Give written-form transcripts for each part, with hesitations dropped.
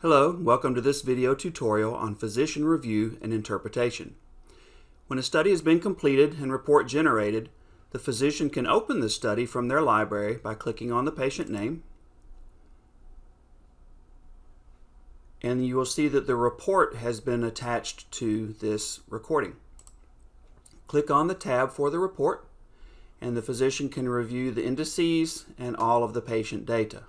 Hello, welcome to this video tutorial on physician review and interpretation. When a study has been completed and report generated, the physician can open the study from their library by clicking on the patient name, and you will see that the report has been attached to this recording. Click on the tab for the report, and the physician can review the indices and all of the patient data.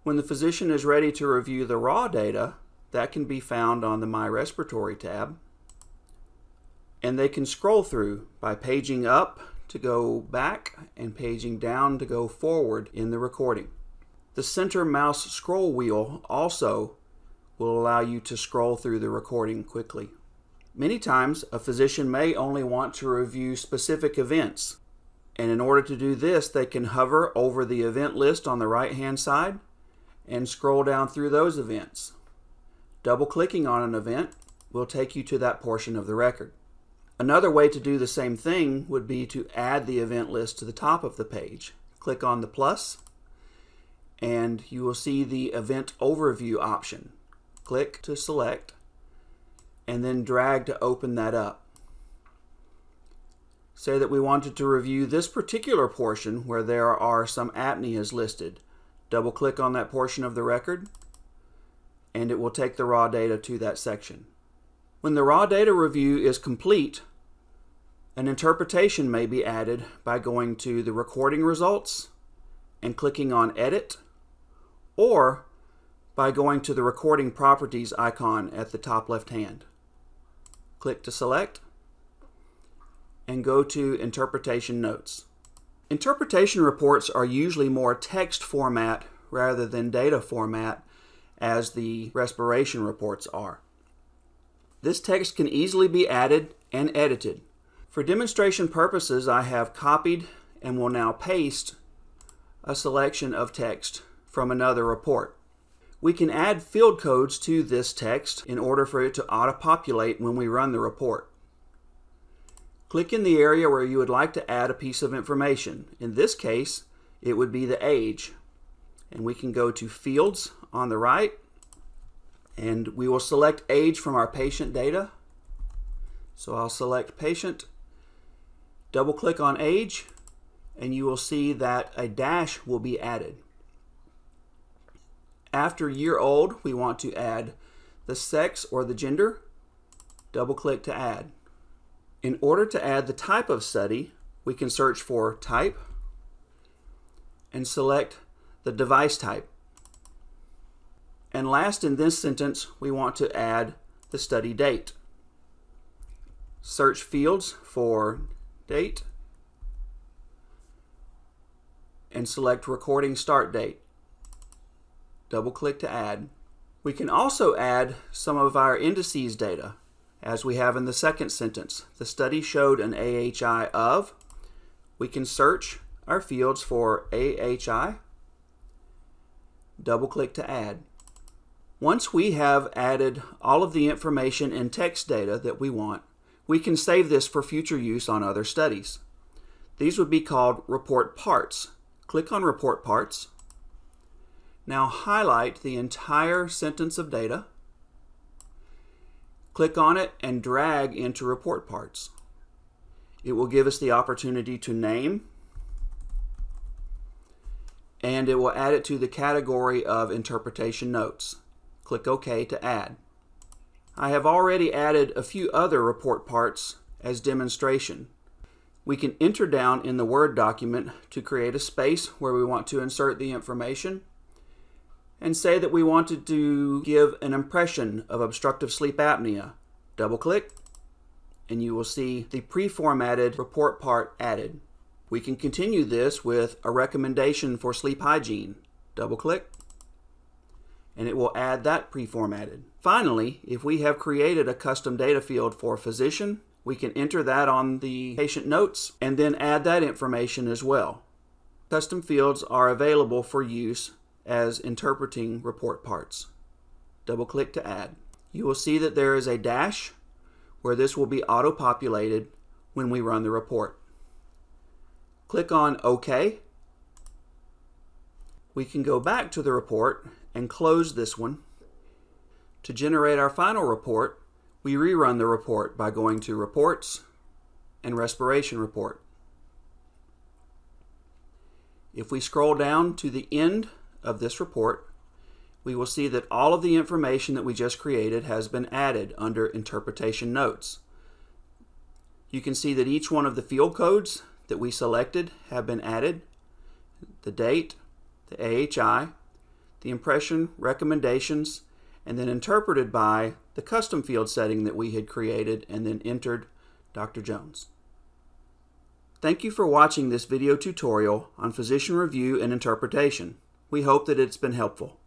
When the physician is ready to review the raw data, that can be found on the My Respiratory tab, and they can scroll through by paging up to go back and paging down to go forward in the recording. The center mouse scroll wheel also will allow you to scroll through the recording quickly. Many times a physician may only want to review specific events, and in order to do this they can hover over the event list on the right hand side and scroll down through those events. Double-clicking on an event will take you to that portion of the record. Another way to do the same thing would be to add the event list to the top of the page. Click on the plus and you will see the event overview option. Click to select and then drag to open that up. Say that we wanted to review this particular portion where there are some apneas listed. Double-click on that portion of the record, and it will take the raw data to that section. When the raw data review is complete, an interpretation may be added by going to the recording results and clicking on Edit, or by going to the recording properties icon at the top left hand. Click to select, and go to Interpretation Notes. Interpretation reports are usually more text format rather than data format, as the respiration reports are. This text can easily be added and edited. For demonstration purposes, I have copied and will now paste a selection of text from another report. We can add field codes to this text in order for it to auto-populate when we run the report. Click in the area where you would like to add a piece of information. In this case, it would be the age. And we can go to Fields on the right, and we will select age from our patient data. So I'll select patient, double-click on age, and you will see that a dash will be added. After year old, we want to add the sex or the gender. Double-click to add. In order to add the type of study, we can search for type and select the device type. And last in this sentence, we want to add the study date. Search fields for date and select recording start date. Double-click to add. We can also add some of our indices data. As we have in the second sentence, the study showed an AHI of. We can search our fields for AHI, double-click to add. Once we have added all of the information and text data that we want, we can save this for future use on other studies. These would be called report parts. Click on report parts. Now highlight the entire sentence of data. Click on it and drag into report parts. It will give us the opportunity to name, and it will add it to the category of interpretation notes. Click OK to add. I have already added a few other report parts as demonstration. We can enter down in the Word document to create a space where we want to insert the information, and say that we wanted to give an impression of obstructive sleep apnea. Double-click, and you will see the pre-formatted report part added. We can continue this with a recommendation for sleep hygiene. Double-click, and it will add that pre-formatted. Finally, if we have created a custom data field for physician, we can enter that on the patient notes and then add that information as well. Custom fields are available for use as interpreting report parts. Double-click to add. You will see that there is a dash where this will be auto-populated when we run the report. Click on OK. We can go back to the report and close this one To generate our final report, we rerun the report by going to Reports and Respiration Report. If we scroll down to the end of this report, we will see that all of the information that we just created has been added under Interpretation Notes. You can see that each one of the field codes that we selected have been added: the date, the AHI, the impression recommendations, and then interpreted by the custom field setting that we had created and then entered Dr. Jones. Thank you for watching this video tutorial on physician review and interpretation. We hope that it's been helpful.